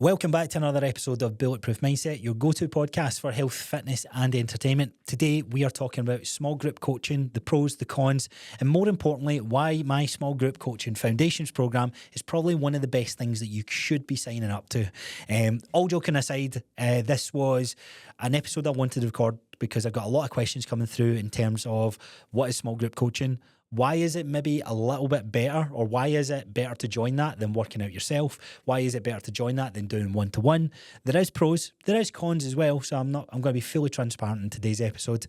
Welcome back to another episode of Bulletproof Mindset, your go-to podcast for health, fitness and entertainment. Today we are talking about small group coaching, the pros, the cons, and more importantly, why my small group coaching foundations program is probably one of the best things that you should be signing up to. All joking aside, this was an episode I wanted to record because I've got a lot of questions coming through in terms of what is small group coaching. Why is it maybe a little bit better, or why is it better to join that than working out yourself? Why is it better to join that than doing one-to-one? There is pros, there is cons as well, so I'm going to be fully transparent in today's episode.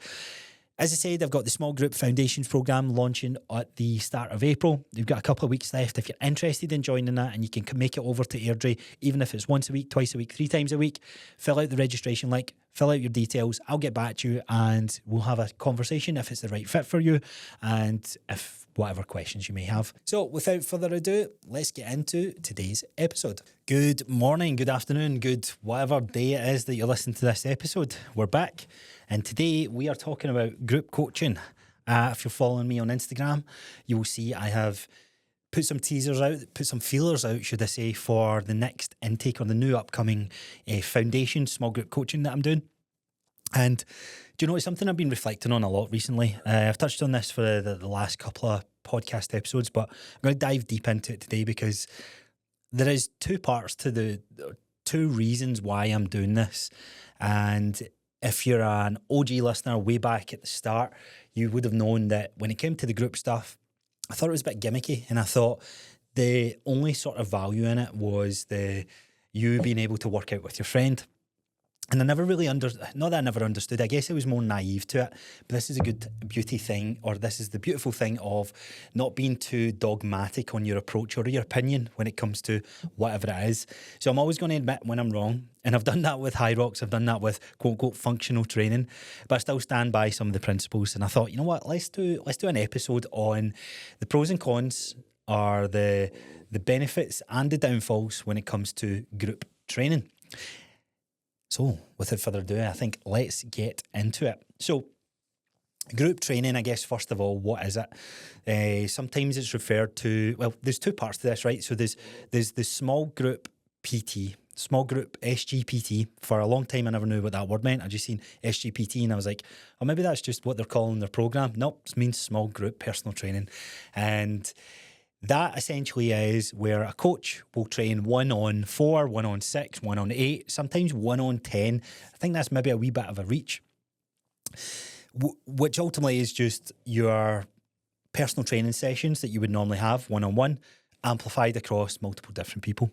As I said, I've got the Small Group Foundations Programme launching at the start of April. You've got a couple of weeks left. If you're interested in joining that and you can make it over to Airdrie, even if it's once a week, twice a week, 3 times a week, fill out the registration link, fill out your details. I'll get back to you and we'll have a conversation if it's the right fit for you and if whatever questions you may have. So without further ado, let's get into today's episode. Good morning, good afternoon, good whatever day it is that you're listening to this episode. We're back. And today we are talking about group coaching. If you're following me on Instagram, you will see I have put some teasers out, put some feelers out, should I say, for the next intake or the new upcoming foundation small group coaching that I'm doing. And do you know, it's something I've been reflecting on a lot recently. I've touched on this for the last couple of podcast episodes, but I'm going to dive deep into it today because there is 2 parts to the 2 reasons why I'm doing this. And if you're an OG listener way back at the start, you would have known that when it came to the group stuff, I thought it was a bit gimmicky, and I thought the only sort of value in it was you being able to work out with your friend. And I never really not that I never understood, I guess I was more naive to it, but this is a good beauty thing, or this is the beautiful thing of not being too dogmatic on your approach or your opinion when it comes to whatever it is. So I'm always going to admit when I'm wrong, and I've done that with High Rocks, I've done that with quote-unquote functional training, but I still stand by some of the principles. And I thought, you know what, let's do an episode on the pros and cons, or the benefits and the downfalls when it comes to group training. So, without further ado, I think let's get into it. So, group training, I guess, first of all, what is it? Sometimes it's referred to, well, there's 2 parts to this, right? So, there's the small group PT, small group SGPT. For a long time, I never knew what that word meant. I just seen SGPT and I was like, oh, maybe that's just what they're calling their program. Nope, it means small group personal training. And that essentially is where a coach will train 1 on 4, 1 on 6, 1 on 8, sometimes 1 on 10. I think that's maybe a wee bit of a reach, which ultimately is just your personal training sessions that you would normally have 1-on-1, amplified across multiple different people.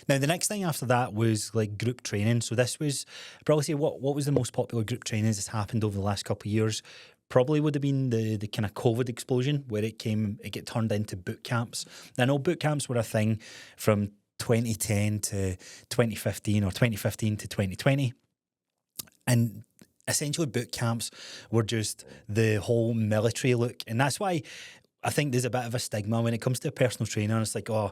Now, the next thing after that was like group training. So this was probably say what was the most popular group trainings that's happened over the last couple of years. Probably would have been the kind of COVID explosion where it get turned into boot camps. Now, I know boot camps were a thing from 2010 to 2015 or 2015 to 2020. And essentially boot camps were just the whole military look. And that's why I think there's a bit of a stigma when it comes to a personal trainer. It's like, oh,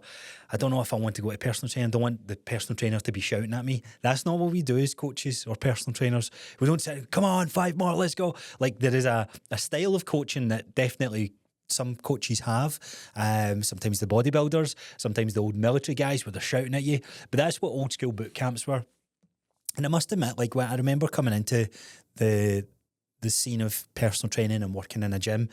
I don't know if I want to go to personal training. I don't want the personal trainer to be shouting at me. That's not what we do as coaches or personal trainers. We don't say, come on, 5 more, let's go. Like, there is a style of coaching that definitely some coaches have. Sometimes the bodybuilders, sometimes the old military guys where they're shouting at you. But that's what old school boot camps were. And I must admit, like, when I remember coming into the scene of personal training and working in a gym,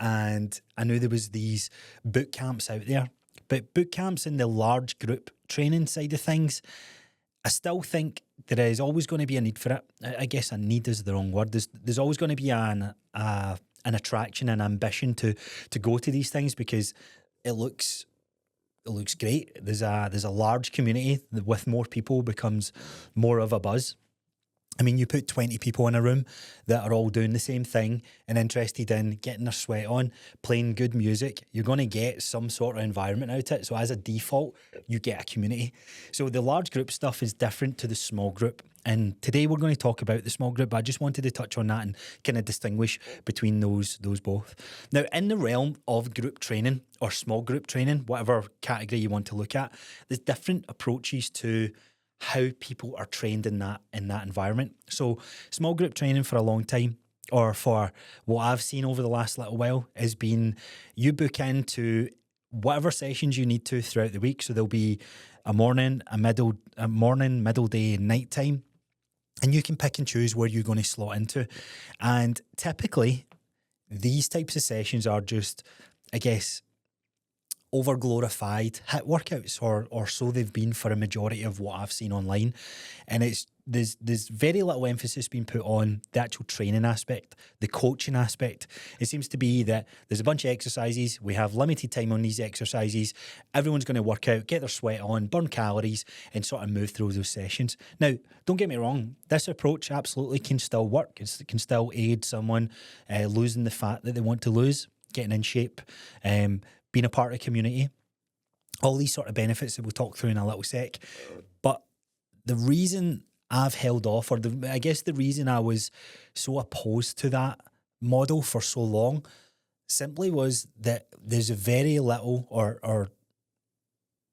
and I knew there was these boot camps out there, but boot camps in the large group training side of things, I still think there is always going to be a need for it. I guess a need is the wrong word. There's always going to be an attraction, an ambition to go to these things because it looks great. There's a large community with more people becomes more of a buzz. I mean, you put 20 people in a room that are all doing the same thing and interested in getting their sweat on, playing good music, you're going to get some sort of environment out of it. So as a default, you get a community. So the large group stuff is different to the small group. And today we're going to talk about the small group, but I just wanted to touch on that and kind of distinguish between those both. Now, in the realm of group training or small group training, whatever category you want to look at, there's different approaches to how people are trained in that environment. So small group training for a long time, or for what I've seen over the last little while, has been you book into whatever sessions you need to throughout the week. So there'll be a morning, middle day, and night time. And you can pick and choose where you're going to slot into. And typically, these types of sessions are just, I guess, over-glorified HIIT workouts, or so they've been for a majority of what I've seen online. And there's very little emphasis being put on the actual training aspect, the coaching aspect. It seems to be that there's a bunch of exercises, we have limited time on these exercises, everyone's going to work out, get their sweat on, burn calories, and sort of move through those sessions. Now, don't get me wrong, this approach absolutely can still work. It can still aid someone losing the fat that they want to lose, getting in shape, being a part of the community, all these sort of benefits that we'll talk through in a little sec. But the reason I've held off, or I guess the reason I was so opposed to that model for so long, simply was that there's a very little, or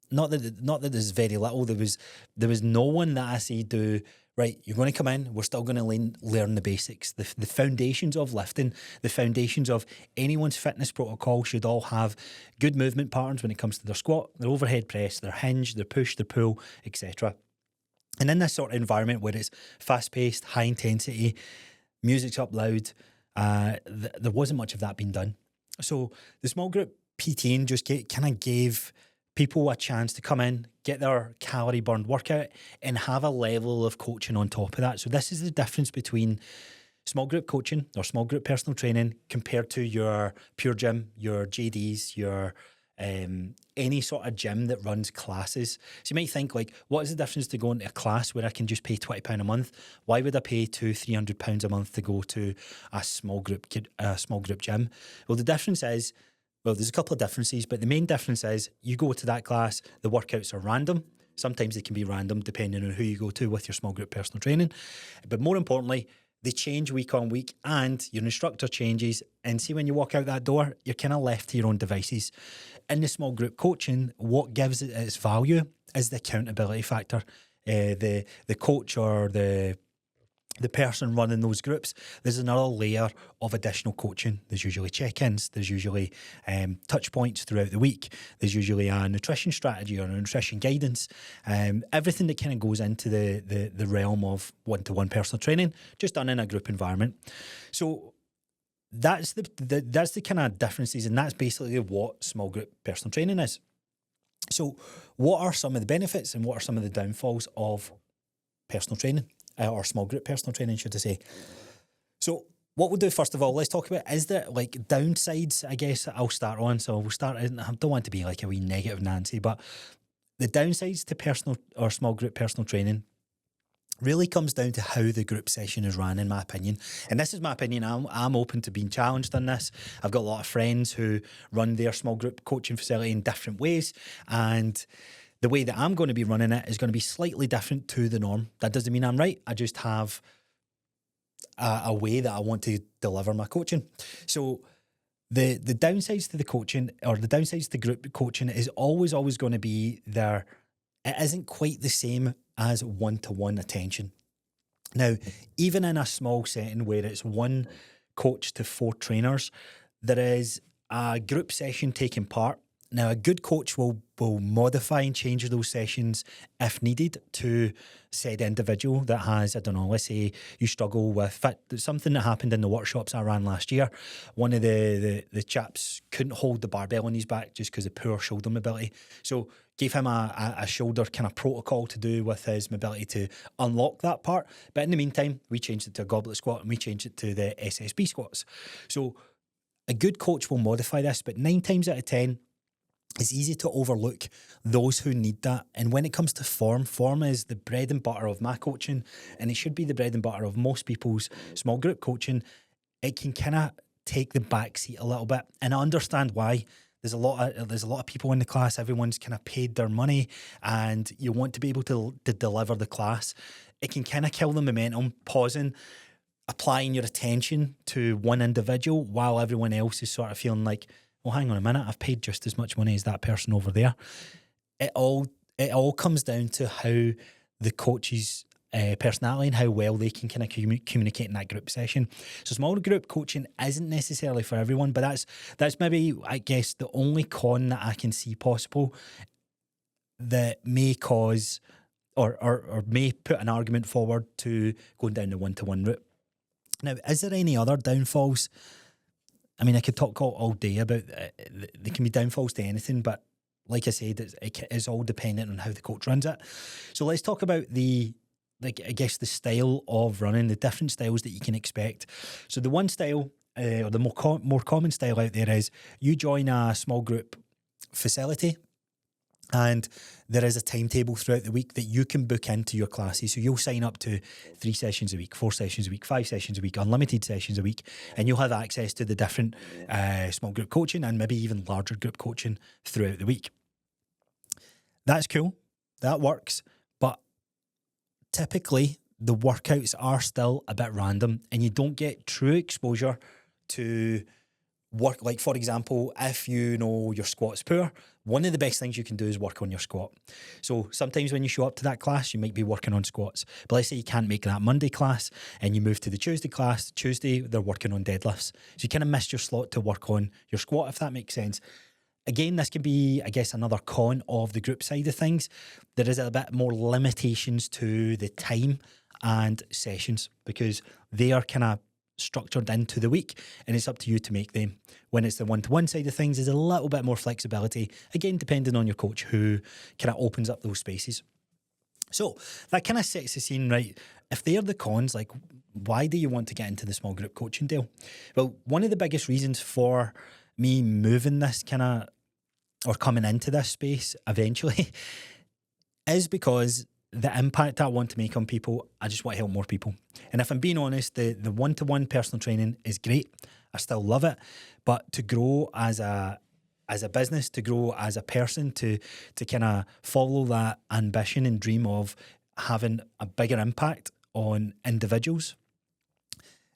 not that there's very little. There was no one that I see do, right, you're going to come in, we're still going to learn the basics. The foundations of lifting, the foundations of anyone's fitness protocol should all have good movement patterns when it comes to their squat, their overhead press, their hinge, their push, their pull, etc. And in this sort of environment where it's fast-paced, high intensity, music's up loud, there wasn't much of that being done. So the small group PTing just kind of gave people a chance to come in, get their calorie burned workout, and have a level of coaching on top of that. So this is the difference between small group coaching or small group personal training compared to your pure gym, your JDs, your any sort of gym that runs classes. So you might think, like, what is the difference to go into a class where I can just pay £20 a month? Why would I pay £200-300 a month to go to a small group gym? Well, the difference is, there's a couple of differences, but the main difference is you go to that class, the workouts are random. Sometimes they can be random depending on who you go to with your small group personal training. But more importantly, they change week on week, and your instructor changes. And see, when you walk out that door, you're kind of left to your own devices. In the small group coaching, what gives it its value is the accountability factor. The coach or the person running those groups, there's another layer of additional coaching. There's usually check-ins, there's usually touch points throughout the week, there's usually a nutrition strategy or a nutrition guidance, everything that kind of goes into the realm of one-to-one personal training, just done in a group environment. So that's the kind of differences, and that's basically what small group personal training is. So what are some of the benefits and what are some of the downfalls of personal training? Or small group personal training, should I say. So what we'll do, first of all, let's talk about, is there like downsides, I guess I'll start on. So we'll start, I don't want to be like a wee negative Nancy, but the downsides to personal or small group personal training really comes down to how the group session is ran, in my opinion. And this is my opinion. I'm open to being challenged on this. I've got a lot of friends who run their small group coaching facility in different ways, and the way that I'm going to be running it is going to be slightly different to the norm. That doesn't mean I'm right. I just have a way that I want to deliver my coaching. So the downsides to the coaching, or the downsides to group coaching, is always going to be there. It isn't quite the same as one-to-one attention. Now, even in a small setting where it's one coach to 4 trainers, there is a group session taking part. Now, a good coach will modify and change those sessions if needed to said individual that has, I don't know, let's say you struggle with something that happened in the workshops I ran last year. One of the chaps couldn't hold the barbell on his back just because of poor shoulder mobility. So gave him a shoulder kind of protocol to do with his mobility to unlock that part. But in the meantime, we changed it to a goblet squat and we changed it to the SSB squats. So a good coach will modify this, but 9 times out of 10, it's easy to overlook those who need that. And when it comes to form is the bread and butter of my coaching, and it should be the bread and butter of most people's small group coaching. It can kind of take the back seat a little bit, and I understand why. There's a lot of people in the class. Everyone's kind of paid their money, and you want to be able to deliver the class. It can kind of kill the momentum, pausing, applying your attention to one individual while everyone else is sort of feeling like, well, hang on a minute, I've paid just as much money as that person over there. It all comes down to how the coach's personality and how well they can kind of communicate in that group session. So small group coaching isn't necessarily for everyone, but that's maybe, I guess, the only con that I can see possible. that may cause or may put an argument forward to going down the one-to-one route. Now, is there any other downfalls? I mean, I could talk all day about there can be downfalls to anything, but like I said, it is all dependent on how the coach runs it. So let's talk about the style of running, the different styles that you can expect. So the one style, or the more common style out there is you join a small group facility, and there is a timetable throughout the week that you can book into your classes. So you'll sign up to 3 sessions a week, 4 sessions a week, 5 sessions a week, unlimited sessions a week, and you'll have access to the different small group coaching and maybe even larger group coaching throughout the week. That's cool. That works. But typically, the workouts are still a bit random and you don't get true exposure to work. Like, for example, if you know your squat's poor, one of the best things you can do is work on your squat. So sometimes when you show up to that class, you might be working on squats. But let's say you can't make that Monday class and you move to the Tuesday class. Tuesday, they're working on deadlifts. So you kind of missed your slot to work on your squat, if that makes sense. Again, this can be, I guess, another con of the group side of things. There is a bit more limitations to the time and sessions because they are kind of structured into the week and it's up to you to make them. When it's the one-to-one side of things, there's a little bit more flexibility, again, depending on your coach who kind of opens up those spaces. So that kind of sets the scene, right? If they're the cons, like, why do you want to get into the small group coaching deal? Well, one of the biggest reasons for me moving this kind of, or coming into this space eventually, is because the impact I want to make on people, I just want to help more people. And if I'm being honest, the one-to-one personal training is great. I still love it. But to grow as a business, to grow as a person, to kind of follow that ambition and dream of having a bigger impact on individuals,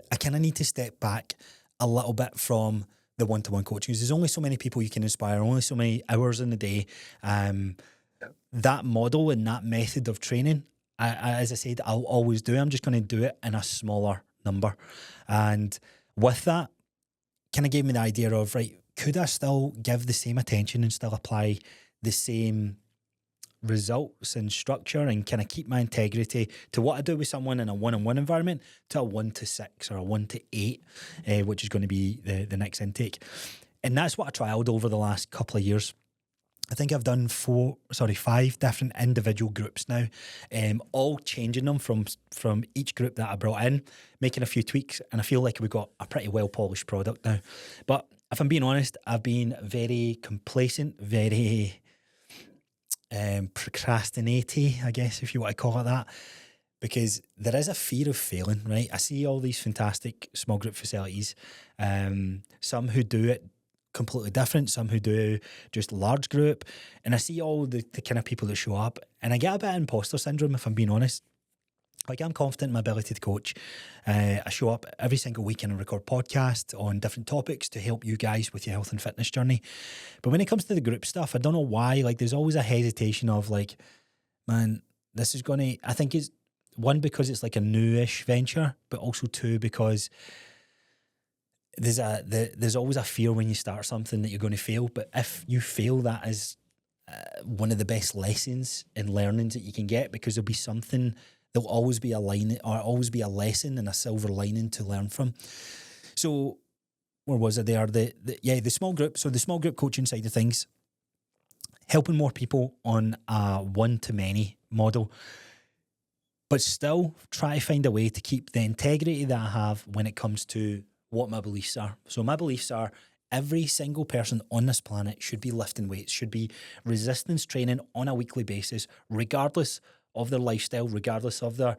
I kind of need to step back a little bit from the one-to-one coaching. There's only so many people you can inspire, only so many hours in the day. That model and that method of training, as I said, I'll always do. I'm just going to do it in a smaller number. And with that, kind of gave me the idea of, right, could I still give the same attention and still apply the same results and structure and kind of keep my integrity to what I do with someone in a one-on-one environment to a 1-to-6 or a 1-to-8, which is going to be the next intake. And that's what I trialed over the last couple of years. I think I've done 5 different individual groups now, all changing them from each group that I brought in, making a few tweaks, and I feel like we've got a pretty well-polished product now. But if I'm being honest, I've been very complacent, very procrastinating, I guess, if you want to call it that, because there is a fear of failing, right? I see all these fantastic small group facilities, some who do it completely different, some who do just large group, and I see all the kind of people that show up and I get a bit of imposter syndrome, if I'm being honest. Like, I'm confident in my ability to coach. I show up every single week and I record podcasts on different topics to help you guys with your health and fitness journey. But when it comes to the group stuff, I don't know why, like, there's always a hesitation of like, man, this is going to, I think it's one, because it's like a newish venture, but also two, because there's always a fear when you start something that you're going to fail. But if you fail, that is one of the best lessons and learnings that you can get, because there'll be something, there'll always be a line or always be a lesson and a silver lining to learn from. So where was it there? The small group. So the small group coaching side of things, helping more people on a one-to-many model, but still try to find a way to keep the integrity that I have when it comes to what my beliefs are. So my beliefs are every single person on this planet should be lifting weights, should be resistance training on a weekly basis, regardless of their lifestyle, regardless of their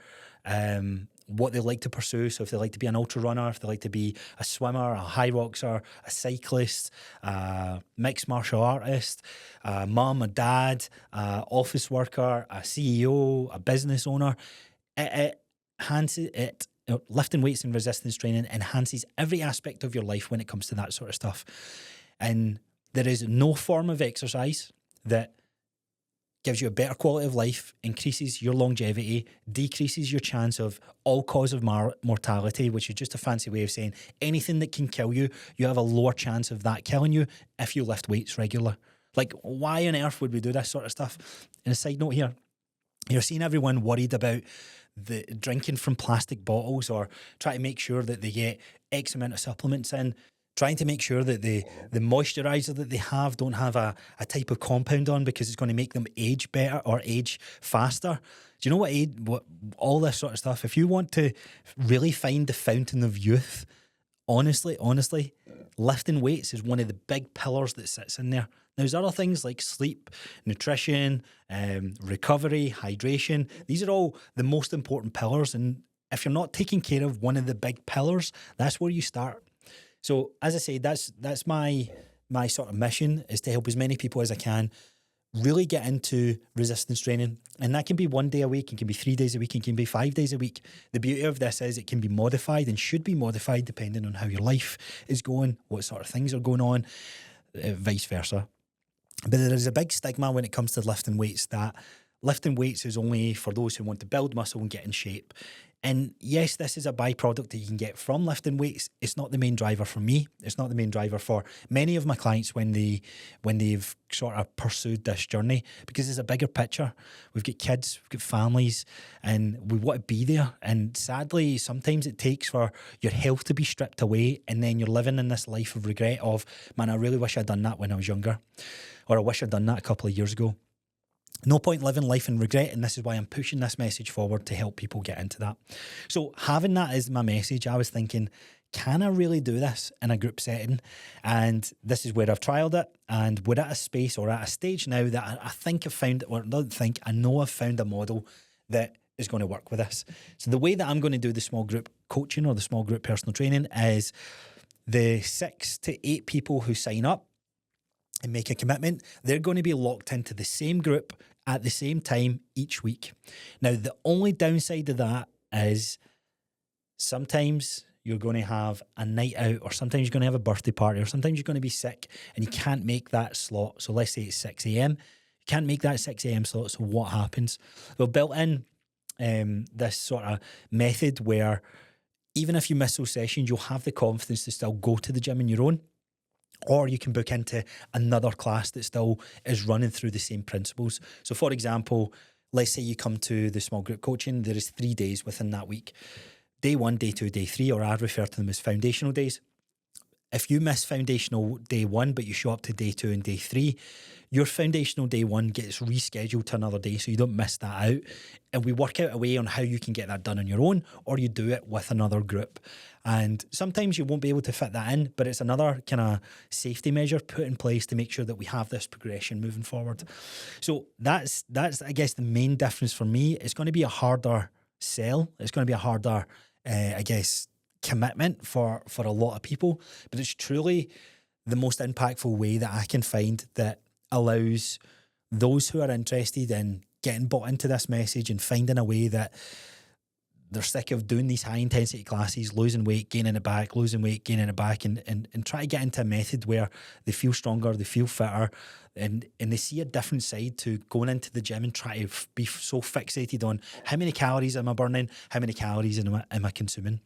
what they like to pursue. So if they like to be an ultra runner, if they like to be a swimmer, a high roxer, a cyclist, a mixed martial artist, a mum, a dad, a office worker, a CEO, a business owner, lifting weights and resistance training enhances every aspect of your life when it comes to that sort of stuff. And there is no form of exercise that gives you a better quality of life, increases your longevity, decreases your chance of all-cause of mortality, which is just a fancy way of saying anything that can kill you, you have a lower chance of that killing you if you lift weights regular. Like, why on earth would we do this sort of stuff? And a side note here, you're seeing everyone worried about the drinking from plastic bottles or trying to make sure that they get X amount of supplements in, trying to make sure that the moisturizer that they have don't have a type of compound on because it's going to make them age better or age faster. Do you know what all this sort of stuff? If you want to really find the fountain of youth, honestly, lifting weights is one of the big pillars that sits in there. Now, there's other things like sleep, nutrition, recovery, hydration. These are all the most important pillars. And if you're not taking care of one of the big pillars, that's where you start. So, as I say, that's my sort of mission, is to help as many people as I can really get into resistance training. And that can be 1 day a week, it can be 3 days a week, it can be 5 days a week. The beauty of this is it can be modified and should be modified depending on how your life is going, what sort of things are going on, vice versa. But there is a big stigma when it comes to lifting weights, that lifting weights is only for those who want to build muscle and get in shape. And yes, this is a byproduct that you can get from lifting weights. It's not the main driver for me. It's not the main driver for many of my clients when they've sort of pursued this journey, because there's a bigger picture. We've got kids, we've got families, and we want to be there. And sadly, sometimes it takes for your health to be stripped away, and then you're living in this life of regret of, man, I really wish I'd done that when I was younger, or I wish I'd done that a couple of years ago. No point living life in regret, and this is why I'm pushing this message forward to help people get into that. So having that as my message, I was thinking, can I really do this in a group setting? And this is where I've trialed it, and we're at a space or at a stage now that I think I've found, or not think, I know I've found a model that is going to work with this. So the way that I'm going to do the small group coaching or the small group personal training is the 6 to 8 people who sign up and make a commitment, they're going to be locked into the same group at the same time each week. Now, the only downside of that is sometimes you're going to have a night out, or sometimes you're going to have a birthday party, or sometimes you're going to be sick and you can't make that slot. So let's say it's 6 a.m. You can't make that 6 a.m. slot. So what happens? Well, built in this sort of method where even if you miss those sessions, you'll have the confidence to still go to the gym on your own. Or you can book into another class that still is running through the same principles. So, for example, let's say you come to the small group coaching. There is 3 days within that week. Day 1, day 2, day 3, or I refer to them as foundational days. If you miss foundational day 1, but you show up to day 2 and day 3, your foundational day 1 gets rescheduled to another day, so you don't miss that out. And we work out a way on how you can get that done on your own, or you do it with another group. And sometimes you won't be able to fit that in, but it's another kind of safety measure put in place to make sure that we have this progression moving forward. So that's I guess the main difference for me. It's going to be a harder sell. It's going to be a harder, I guess, commitment for a lot of people, but it's truly the most impactful way that I can find that allows those who are interested in getting bought into this message and finding a way that they're sick of doing these high intensity classes, losing weight, gaining it back, losing weight, gaining it back, and try to get into a method where they feel stronger, they feel fitter, and they see a different side to going into the gym and try to be so fixated on how many calories am I burning, how many calories am I consuming.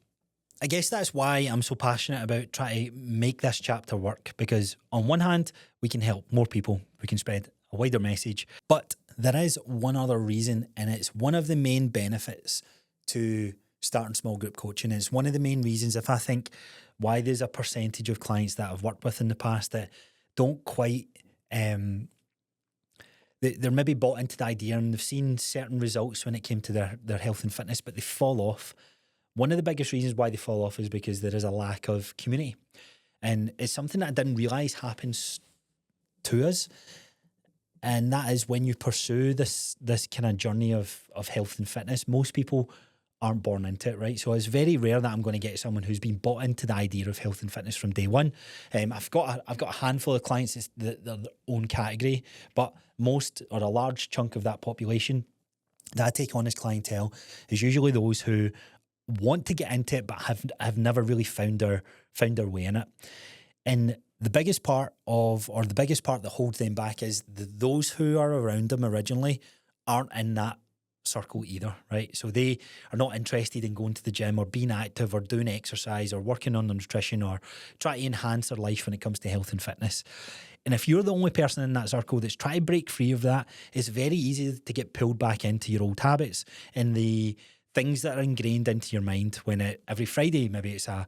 I guess that's why I'm so passionate about trying to make this chapter work, because on one hand, we can help more people, we can spread a wider message, but there is one other reason, and it's one of the main benefits to starting small group coaching. It's one of the main reasons, if I think, why there's a percentage of clients that I've worked with in the past that don't quite, they're maybe bought into the idea and they've seen certain results when it came to their health and fitness, but they fall off. One of the biggest reasons why they fall off is because there is a lack of community. And it's something that I didn't realise happens to us. And that is when you pursue this kind of journey of health and fitness, most people aren't born into it, right? So it's very rare that I'm going to get someone who's been bought into the idea of health and fitness from day one. I've got a handful of clients that they're their own category, but most or a large chunk of that population that I take on as clientele is usually those who want to get into it but have never really found their way in it. And the biggest part that holds them back is those who are around them originally aren't in that circle either, right? So they are not interested in going to the gym or being active or doing exercise or working on their nutrition or trying to enhance their life when it comes to health and fitness. And if you're the only person in that circle that's trying to break free of that, it's very easy to get pulled back into your old habits and the things that are ingrained into your mind when every Friday, maybe it's a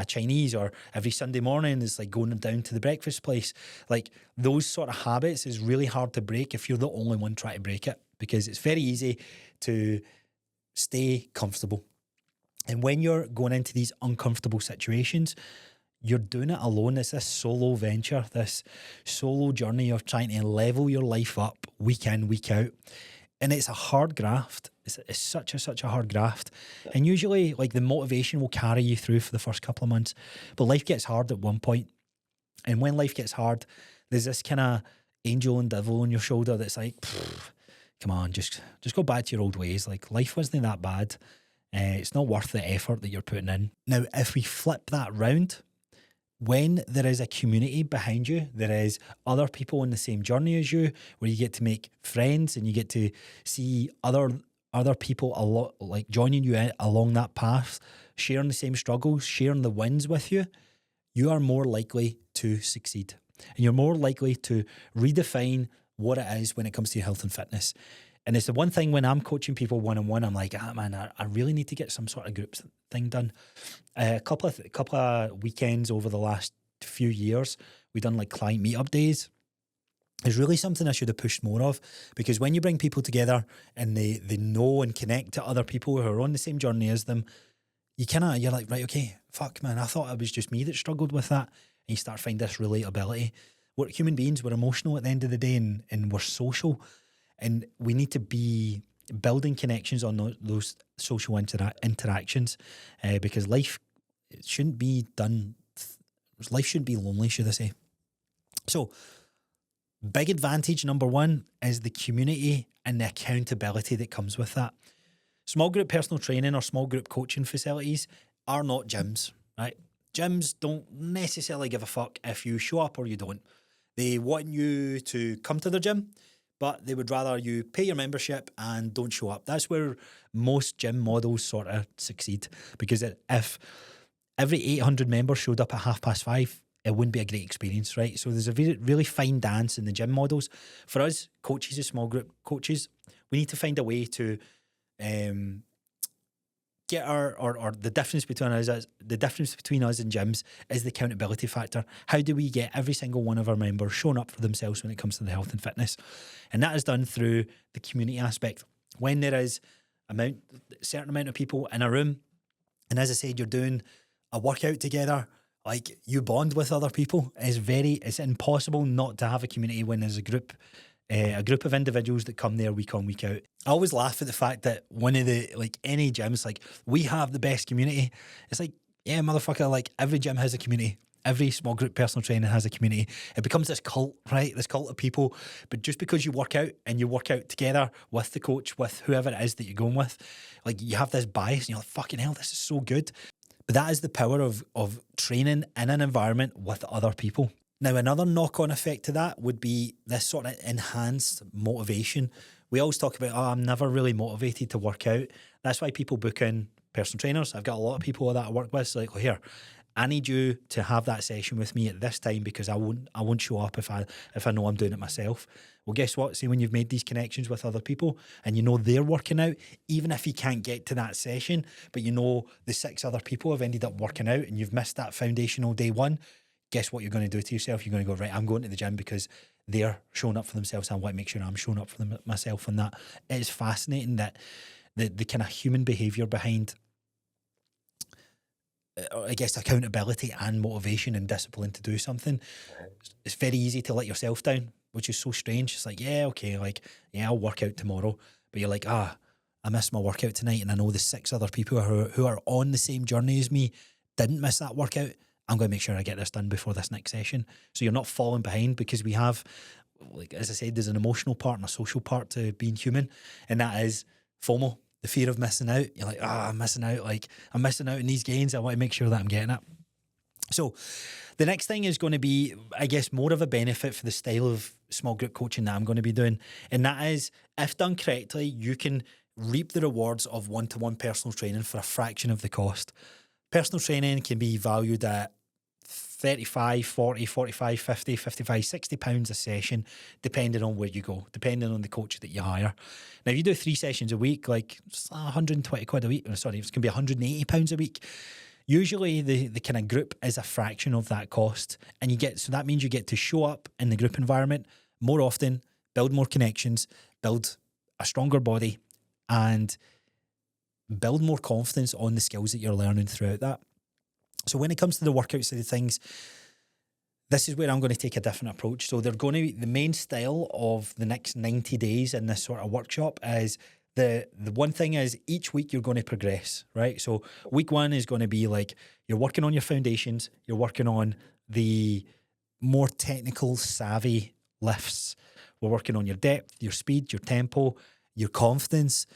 Chinese, or every Sunday morning it's like going down to the breakfast place. Like those sort of habits is really hard to break if you're the only one trying to break it, because it's very easy to stay comfortable. And when you're going into these uncomfortable situations, you're doing it alone. It's this solo venture, this solo journey of trying to level your life up week in, week out. And it's a hard graft. It's such a hard graft. And usually, like, the motivation will carry you through for the first couple of months. But life gets hard at one point. And when life gets hard, there's this kind of angel and devil on your shoulder that's like, come on, just go back to your old ways. Like, life wasn't that bad. It's not worth the effort that you're putting in. Now, if we flip that round, when there is a community behind you, there is other people on the same journey as you, where you get to make friends and you get to see other people a lot, like joining you along that path, sharing the same struggles, sharing the wins with you, you are more likely to succeed. And you're more likely to redefine what it is when it comes to your health and fitness. And it's the one thing when I'm coaching people one-on-one, I'm like, man, I really need to get some sort of group thing done. A couple of weekends over the last few years, we've done like client meetup days. It's really something I should have pushed more of, because when you bring people together and they know and connect to other people who are on the same journey as them, you're like, right, okay, fuck, man, I thought it was just me that struggled with that. And you start finding this relatability. We're human beings, we're emotional at the end of the day, and we're social. And we need to be building connections on those social interactions, because life shouldn't be lonely, should I say. So, big advantage number one is the community and the accountability that comes with that. Small group personal training or small group coaching facilities are not gyms, right? Gyms don't necessarily give a fuck if you show up or you don't. They want you to come to their gym, but they would rather you pay your membership and don't show up. That's where most gym models sort of succeed, because if every 800 members showed up at 5:30, it wouldn't be a great experience, right? So there's a really fine dance in the gym models. For us, coaches, as small group coaches, we need to find a way to get or the difference between us and gyms is the accountability factor. How do we get every single one of our members showing up for themselves when it comes to the health and fitness? And that is done through the community aspect. When there is a certain amount of people in a room, and as I said, you're doing a workout together, like, you bond with other people. It's impossible not to have a community when there's a group of individuals that come there week on, week out. I always laugh at the fact that any gyms, like, we have the best community. It's like, yeah, motherfucker, like, every gym has a community. Every small group personal training has a community. It becomes this cult, right? This cult of people. But just because you work out and you work out together with the coach, with whoever it is that you're going with, like, you have this bias and you're like, fucking hell, this is so good. But that is the power of training in an environment with other people. Now, another knock-on effect to that would be this sort of enhanced motivation. We always talk about, I'm never really motivated to work out. That's why people book in personal trainers. I've got a lot of people that I work with. So like, here, I need you to have that session with me at this time, because I won't show up if I know I'm doing it myself. Well, guess what? See, when you've made these connections with other people and you know they're working out, even if you can't get to that session, but you know the 6 other people have ended up working out and you've missed that foundational day one, guess what you're going to do to yourself? You're going to go, right, I'm going to the gym because they're showing up for themselves. I want to make sure I'm showing up for myself. And that it's fascinating that the kind of human behaviour behind, I guess, accountability and motivation and discipline to do something. It's very easy to let yourself down, which is so strange. It's like, yeah, okay, like, yeah, I'll work out tomorrow. But you're like, I missed my workout tonight, and I know the 6 other people who are on the same journey as me didn't miss that workout. I'm going to make sure I get this done before this next session. So you're not falling behind, because we have, like, as I said, there's an emotional part and a social part to being human, and that is FOMO, the fear of missing out. You're like, I'm missing out. Like, I'm missing out on these gains. I want to make sure that I'm getting it. So the next thing is going to be, I guess, more of a benefit for the style of small group coaching that I'm going to be doing. And that is, if done correctly, you can reap the rewards of one-to-one personal training for a fraction of the cost. Personal training can be valued at 35, 40, 45, 50, 55, 60 pounds a session, depending on where you go, depending on the coach that you hire. Now, if you do 3 sessions a week, like it's 120 quid a week, sorry, it's going to be 180 pounds a week. Usually the kind of group is a fraction of that cost. And so that means you get to show up in the group environment more often, build more connections, build a stronger body, and build more confidence on the skills that you're learning throughout that. So when it comes to the workout side of things, this is where I'm going to take a different approach. So they're going to be the main style of the next 90 days in this sort of workshop is the one thing is each week you're going to progress, right? So week 1 is going to be like you're working on your foundations, you're working on the more technical savvy lifts. We're working on your depth, your speed, your tempo, your confidence,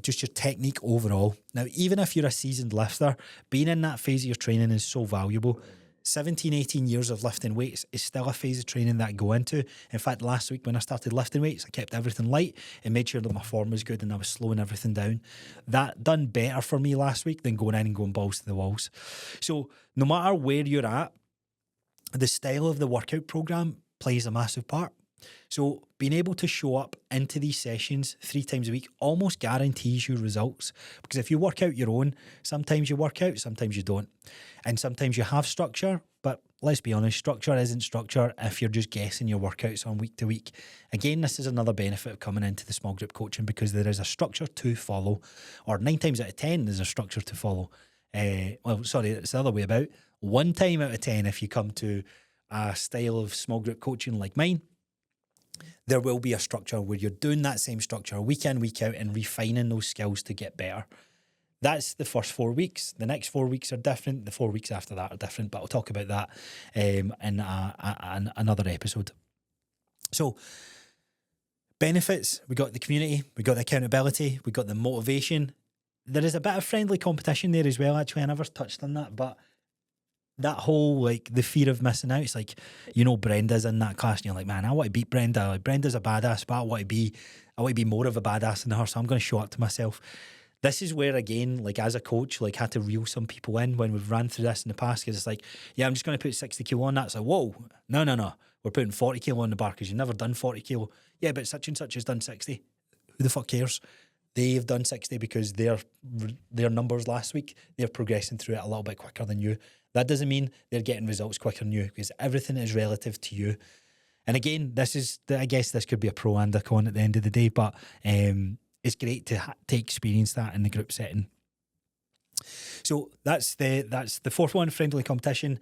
just your technique overall. Now, even if you're a seasoned lifter, being in that phase of your training is so valuable. 17, 18 years of lifting weights is still a phase of training that I go into. In fact, last week when I started lifting weights, I kept everything light and made sure that my form was good and I was slowing everything down. That done better for me last week than going in and going balls to the walls. So no matter where you're at, the style of the workout program plays a massive part. So being able to show up into these sessions 3 times a week almost guarantees you results. Because if you work out your own, sometimes you work out, sometimes you don't. And sometimes you have structure, but let's be honest, structure isn't structure if you're just guessing your workouts on week to week. Again, this is another benefit of coming into the small group coaching because there is a structure to follow, or 9 times out of 10 there's a structure to follow. It's the other way about. 1 time out of 10 if you come to a style of small group coaching like mine, there will be a structure where you're doing that same structure week in, week out and refining those skills to get better. That's the first 4 weeks. The next 4 weeks are different. The 4 weeks after that are different, but I'll talk about that in another episode. So, benefits, we got the community, we got the accountability, we got the motivation. There is a bit of friendly competition there as well, actually. I never touched on that, but that whole, like, the fear of missing out. It's like, you know, Brenda's in that class and you're like, man, I want to beat Brenda. Like, Brenda's a badass, but I want to be more of a badass than her, so I'm going to show up to myself. This is where, again, like, as a coach, like, had to reel some people in when we've ran through this in the past, because it's like, yeah, I'm just going to put 60 kilo on that. It's like, whoa, no. We're putting 40 kilo on the bar because you've never done 40 kilo. Yeah, but such and such has done 60. Who the fuck cares? They've done 60 because their numbers last week, they're progressing through it a little bit quicker than you. That doesn't mean they're getting results quicker than you, because everything is relative to you. And again, I guess this could be a pro and a con at the end of the day, but it's great to experience that in the group setting. So that's the fourth one, friendly competition,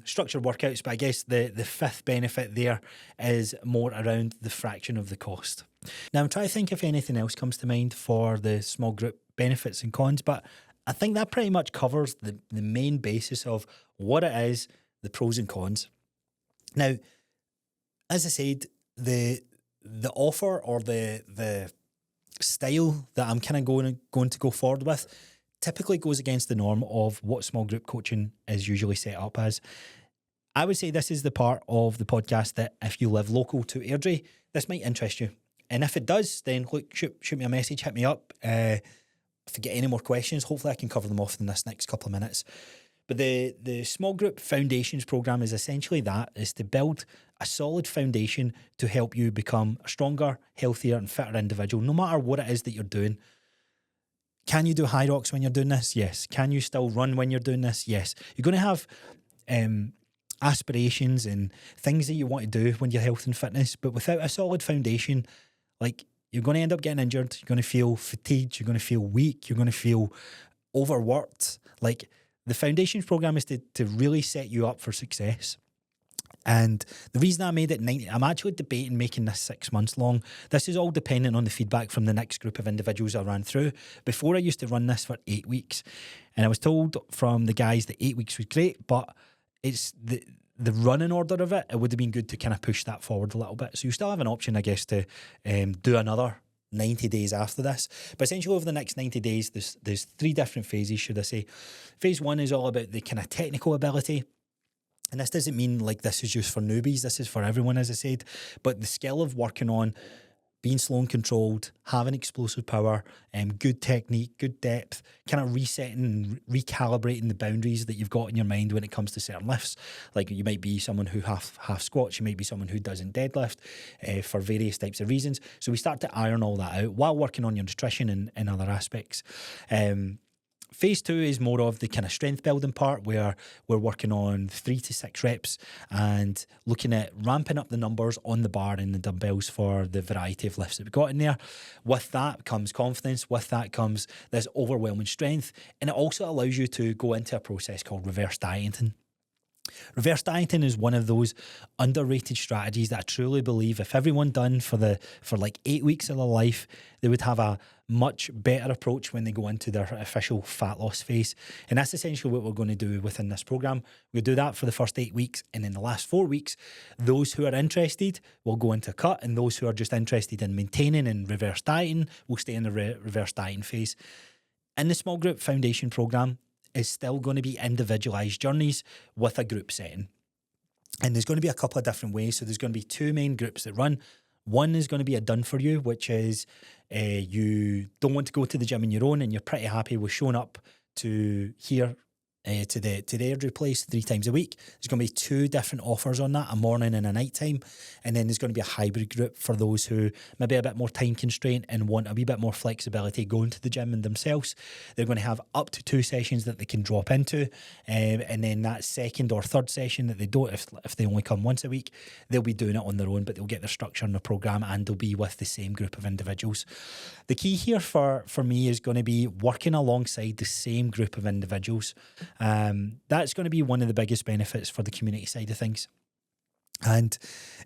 structured workouts. But I guess the fifth benefit there is more around the fraction of the cost. Now I'm trying to think if anything else comes to mind for the small group benefits and cons, but I think that pretty much covers the main basis of what it is, the pros and cons. Now, as I said, the offer or the style that I'm kind of going to go forward with typically goes against the norm of what small group coaching is usually set up as. I would say this is the part of the podcast that if you live local to Airdrie, this might interest you. And if it does, then look, shoot me a message, hit me up. If I get any more questions, hopefully I can cover them off in this next couple of minutes. But the small group foundations program is essentially that, is to build a solid foundation to help you become a stronger, healthier and fitter individual, no matter what it is that you're doing. Can you do high rocks when you're doing this? Yes. Can you still run when you're doing this? Yes. You're going to have aspirations and things that you want to do when you're health and fitness, but without a solid foundation, like, you're going to end up getting injured. You're going to feel fatigued. You're going to feel weak. You're going to feel overworked. Like, the foundations program is to really set you up for success. And the reason I made it 90, I'm actually debating making this 6 months long. This is all dependent on the feedback from the next group of individuals I ran through. Before, I used to run this for 8 weeks. And I was told from the guys that 8 weeks was great, but it's the running order of it, it would have been good to kind of push that forward a little bit. So you still have an option, I guess, to do another 90 days after this. But essentially over the next 90 days, there's 3 different phases, should I say. Phase 1 is all about the kind of technical ability. And this doesn't mean like this is just for newbies. This is for everyone, as I said. But the skill of working on being slow and controlled, having explosive power, good technique, good depth, kind of resetting and recalibrating the boundaries that you've got in your mind when it comes to certain lifts. Like you might be someone who half squats, you might be someone who doesn't deadlift for various types of reasons. So we start to iron all that out while working on your nutrition and other aspects. Phase 2 is more of the kind of strength building part where we're working on 3 to 6 reps and looking at ramping up the numbers on the bar and the dumbbells for the variety of lifts that we've got in there. With that comes confidence. With that comes this overwhelming strength. And it also allows you to go into a process called reverse dieting. Reverse dieting is one of those underrated strategies that I truly believe if everyone done for like 8 weeks of their life, they would have a much better approach when they go into their official fat loss phase. And that's essentially what we're going to do within this program. We'll do that for the first 8 weeks. And in the last 4 weeks, those who are interested will go into cut, and those who are just interested in maintaining and reverse dieting will stay in the reverse dieting phase. In the small group foundation program, is still going to be individualized journeys with a group setting. And there's going to be a couple of different ways. So there's going to be 2 main groups that run. One is going to be a done for you, which is you don't want to go to the gym on your own and you're pretty happy with showing up to here to the Airdrie place 3 times a week. There's going to be 2 different offers on that, a morning and a night time. And then there's going to be a hybrid group for those who maybe a bit more time constraint and want a wee bit more flexibility going to the gym and themselves. They're going to have up to 2 sessions that they can drop into. And then that second or third session that they don't, if they only come once a week, they'll be doing it on their own, but they'll get their structure in the program and they'll be with the same group of individuals. The key here for me is going to be working alongside the same group of individuals. That's going to be one of the biggest benefits for the community side of things, and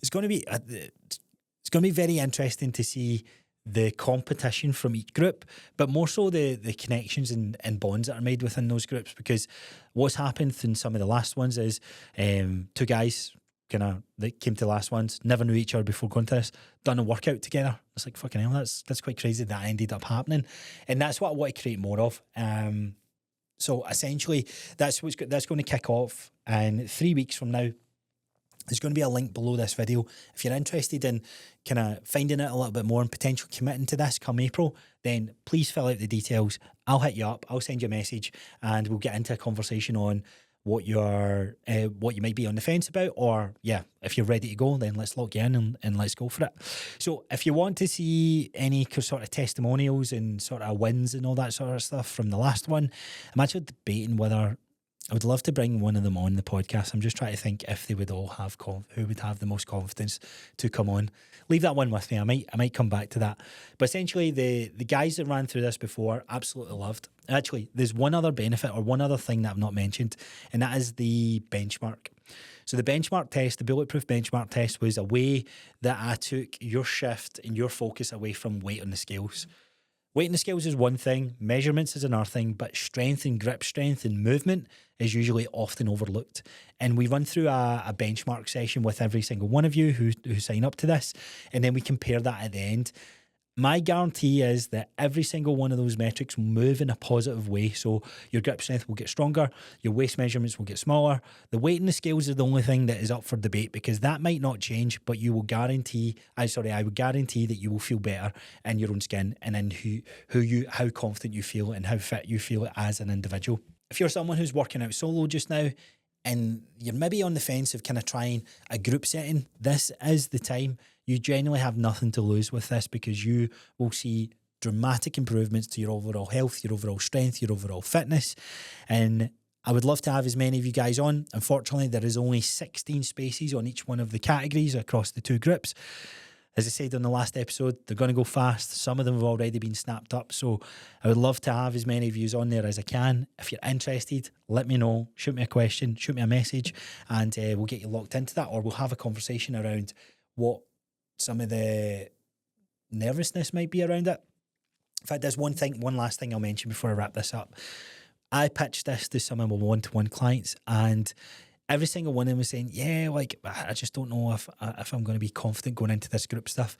it's going to be very interesting to see the competition from each group, but more so the connections and bonds that are made within those groups. Because what's happened in some of the last ones is 2 guys that came to the last ones, never knew each other before going to this, done a workout together. It's like, fucking hell, that's quite crazy that ended up happening, and that's what I want to create more of. So essentially, that's going to kick off in 3 weeks from now. There's going to be a link below this video. If you're interested in kind of finding out a little bit more and potentially committing to this come April, then please fill out the details. I'll hit you up. I'll send you a message and we'll get into a conversation on what you might be on the fence about, or if you're ready to go, then let's lock you in and let's go for it. So if you want to see any sort of testimonials and sort of wins and all that sort of stuff from the last one, I'm actually debating whether I would love to bring one of them on the podcast. I'm just trying to think if they would all have who would have the most confidence to come on. Leave that one with me. I might come back to that. But essentially, the guys that ran through this before absolutely loved. Actually, there's one other benefit or one other thing that I've not mentioned, and that is the benchmark. So the benchmark test, the Bulletproof benchmark test, was a way that I took your shift and your focus away from weight on the scales. Weight on the scales is one thing, measurements is another thing, but strength and grip strength and movement is usually often overlooked. And we run through a benchmark session with every single one of you who sign up to this, and then we compare that at the end. My guarantee is that every single one of those metrics will move in a positive way. So your grip strength will get stronger, your waist measurements will get smaller. The weight in the scales is the only thing that is up for debate, because that might not change, but I would guarantee that you will feel better in your own skin and in how confident you feel and how fit you feel as an individual. If you're someone who's working out solo just now, and you're maybe on the fence of kind of trying a group setting, this is the time. You genuinely have nothing to lose with this, because you will see dramatic improvements to your overall health, your overall strength, your overall fitness. And I would love to have as many of you guys on. Unfortunately, there is only 16 spaces on each one of the categories across the 2 groups. As I said on the last episode, they're going to go fast. Some of them have already been snapped up. So I would love to have as many of you on there as I can. If you're interested, let me know. Shoot me a question, shoot me a message, and we'll get you locked into that, or we'll have a conversation around what some of the nervousness might be around it. In fact, there's one last thing I'll mention before I wrap this up. I pitched this to some of my one-to-one clients, and every single one of them was saying, I just don't know if I'm going to be confident going into this group stuff.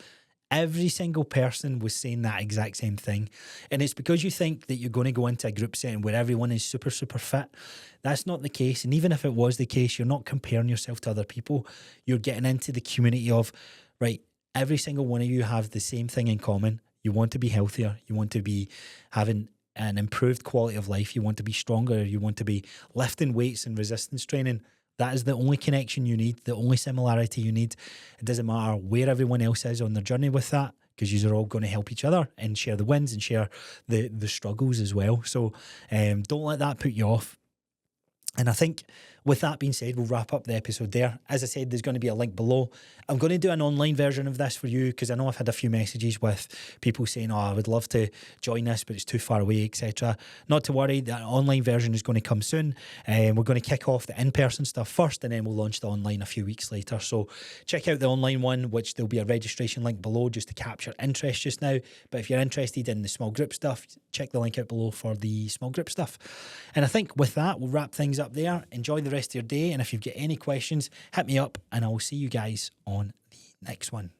Every single person was saying that exact same thing. And it's because you think that you're going to go into a group setting where everyone is super, super fit. That's not the case. And even if it was the case, you're not comparing yourself to other people. You're getting into the community of, right, every single one of you have the same thing in common. You want to be healthier. You want to be having an improved quality of life. You want to be stronger. You want to be lifting weights and resistance training. That is the only connection you need, the only similarity you need. It doesn't matter where everyone else is on their journey with that, because you are all going to help each other and share the wins and share the struggles as well. So don't let that put you off. And I think with that being said, we'll wrap up the episode there. As I said, there's going to be a link below. I'm going to do an online version of this for you, because I know I've had a few messages with people saying, I would love to join this, but it's too far away, etc. Not to worry, the online version is going to come soon. We're going to kick off the in-person stuff first, and then we'll launch the online a few weeks later. So check out the online one, which there'll be a registration link below just to capture interest just now. But if you're interested in the small group stuff, check the link out below for the small group stuff. And I think with that, we'll wrap things up there. Enjoy the rest of your day, and if you've got any questions, hit me up, and I will see you guys on the next one.